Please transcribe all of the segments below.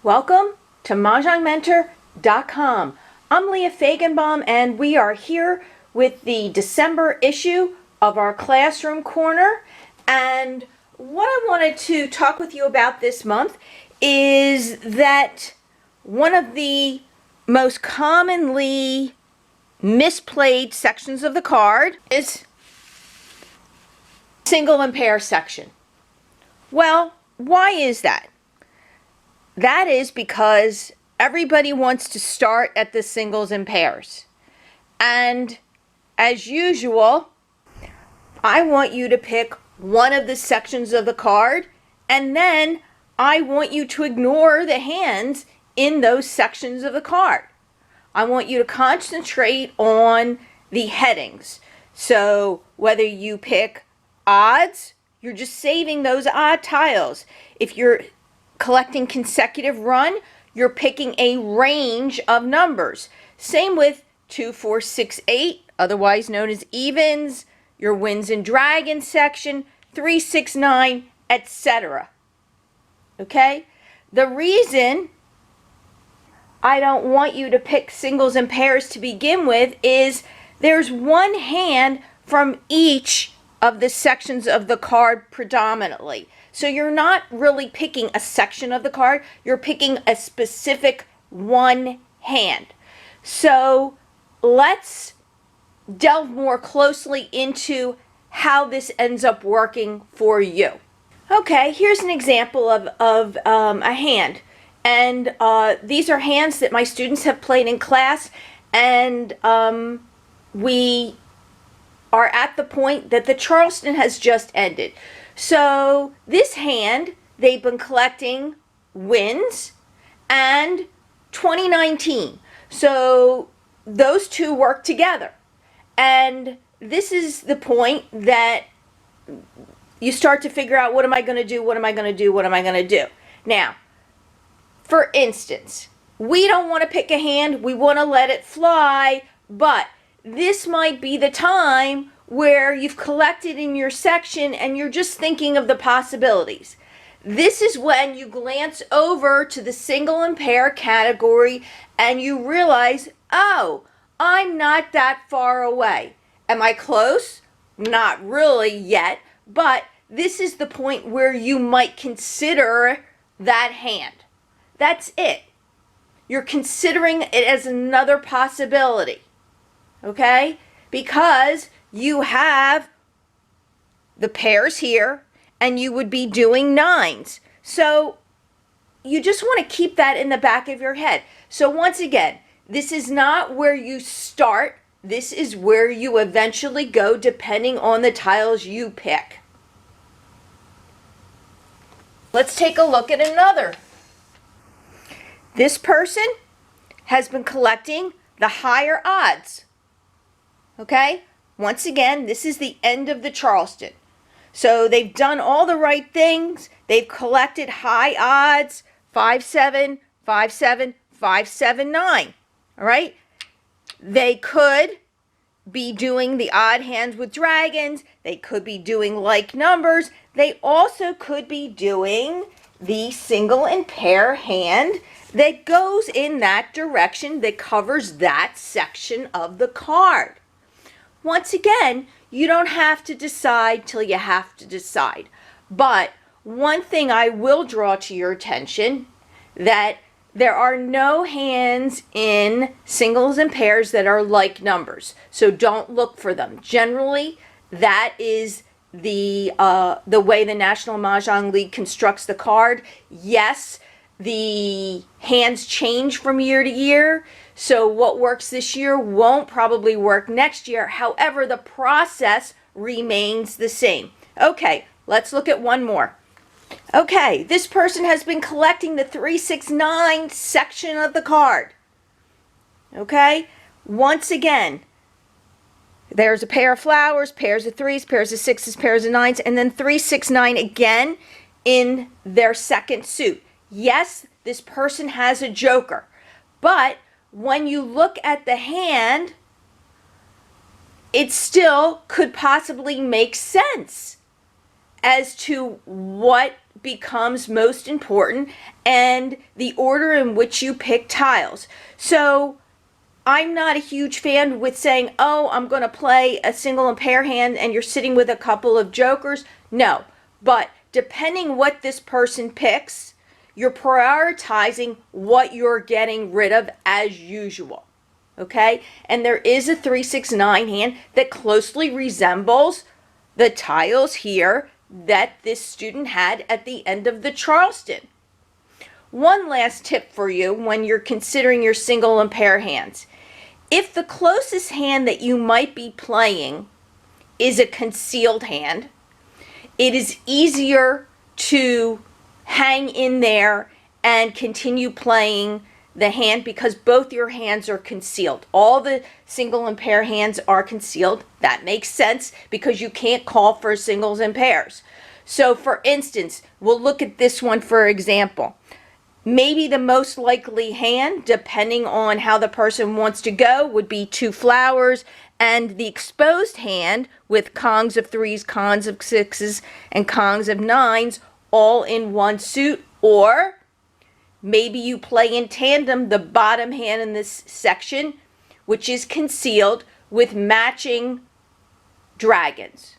Welcome to MahJonggMentor.com. I'm Leah Fagenbaum, and we are here with the December issue of our Classroom Corner. And what I wanted to talk with you about this month is that one of the most commonly misplayed sections of the card is single and pair section. Well, why is that? That is because everybody wants to start at the singles and pairs. And as usual, I want you to pick one of the sections of the card, and then I want you to ignore the hands in those sections of the card. I want you to concentrate on the headings. So whether you pick odds, you're just saving those odd tiles. If you're collecting consecutive run, you're picking a range of numbers. Same with 2, 4, 6, 8, otherwise known as evens, your wins and dragons section, 3, 6, 9, etc. Okay? The reason I don't want you to pick singles and pairs to begin with is there's one hand from each of the sections of the card predominantly. So you're not really picking a section of the card, you're picking a specific one hand. So let's delve more closely into how this ends up working for you. Okay, here's an example of a hand. And these are hands that my students have played in class, and we are at the point that the Charleston has just ended. So this hand, they've been collecting wins and 2019. So those two work together. And this is the point that you start to figure out, what am I going to do? What am I going to do? What am I going to do? Now, for instance, we don't want to pick a hand. We want to let it fly, but this might be the time where you've collected in your section and you're just thinking of the possibilities. This is when you glance over to the single and pair category and you realize, oh, I'm not that far away. Am I close? Not really yet, but this is the point where you might consider that hand. That's it. You're considering it as another possibility. Okay? Because you have the pairs here and you would be doing nines. So you just want to keep that in the back of your head. So once again, this is not where you start. This is where you eventually go depending on the tiles you pick. Let's take a look at another. This person has been collecting the higher odds. Okay? Once again, this is the end of the Charleston. So they've done all the right things. They've collected high odds, 5, 7, 5, 7, 5, 7, 9. All right? They could be doing the odd hands with dragons. They could be doing like numbers. They also could be doing the single and pair hand that goes in that direction, that covers that section of the card. Once again, you don't have to decide till you have to decide. But one thing I will draw to your attention, that there are no hands in singles and pairs that are like numbers. So don't look for them. Generally, that is the way the National Mahjong League constructs the card. Yes, the hands change from year to year. So what works this year won't probably work next year. However, the process remains the same. Okay, let's look at one more. Okay, this person has been collecting the 3, 6, 9 section of the card. Okay, once again, there's a pair of flowers, pairs of 3s, pairs of 6s, pairs of 9s, and then 3, 6, 9 again in their second suit. Yes, this person has a joker, but when you look at the hand, it still could possibly make sense as to what becomes most important, and the order in which you pick tiles. So I'm not a huge fan with saying, oh, I'm going to play a single and pair hand and you're sitting with a couple of jokers. No, but depending what this person picks, you're prioritizing what you're getting rid of as usual. Okay? And there is a 3-6-9 hand that closely resembles the tiles here that this student had at the end of the Charleston. One last tip for you when you're considering your single and pair hands. If the closest hand that you might be playing is a concealed hand, it is easier to hang in there and continue playing the hand because both your hands are concealed. All the single and pair hands are concealed. That makes sense because you can't call for singles and pairs. So for instance, we'll look at this one for example. Maybe the most likely hand, depending on how the person wants to go, would be 2 flowers, and the exposed hand with kongs of 3s, cons of 6s, and kongs of 9s all in one suit. Or maybe you play in tandem the bottom hand in this section, which is concealed, with matching dragons.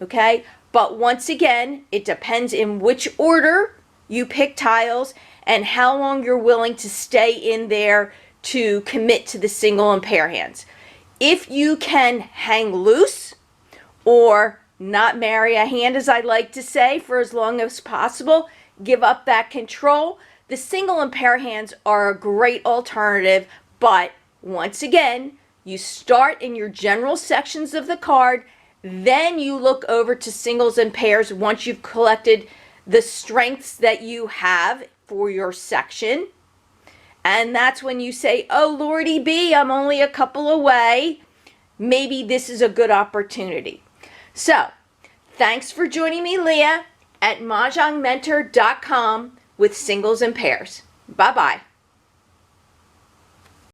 Okay? But once again, it depends in which order you pick tiles and how long you're willing to stay in there to commit to the single and pair hands. If you can hang loose or not marry a hand, as I like to say, for as long as possible, give up that control, the single and pair hands are a great alternative. But once again, you start in your general sections of the card, then you look over to singles and pairs once you've collected the strengths that you have for your section. And that's when you say, oh, Lordy B, I'm only a couple away. Maybe this is a good opportunity. So, thanks for joining me, Leah, at MahJonggMentor.com with singles and pairs. Bye-bye.